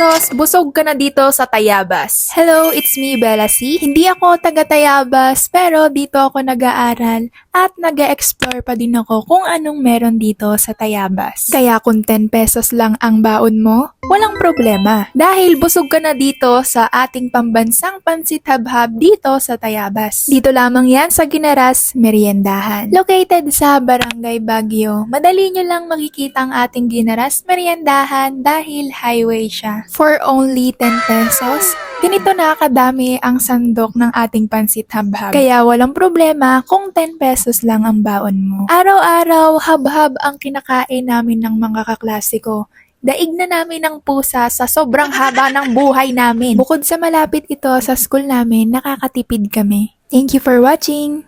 pesos, busog ka na dito sa Tayabas. Hello, it's me, Bella C. Hindi ako taga Tayabas, pero dito ako nag-aaral at nag-explore pa din ako kung anong meron dito sa Tayabas. Kaya kung 10 pesos lang ang baon mo, walang problema. Dahil busog ka na dito sa ating pambansang pansit habhab dito sa Tayabas. Dito lamang yan sa Ginaras Meriendahan. Located sa Barangay Baguio, madali nyo lang makikita ang ating Ginaras Meriendahan dahil highway siya. For only 10 pesos, ganito na kadami ang sandok ng ating pansit habhab. Kaya walang problema kung 10 pesos lang ang baon mo. Araw-araw, habhab ang kinakain namin ng mga kaklase ko. Daig na namin ng pusa sa sobrang haba ng buhay namin. Bukod sa malapit ito sa school namin, nakakatipid kami. Thank you for watching!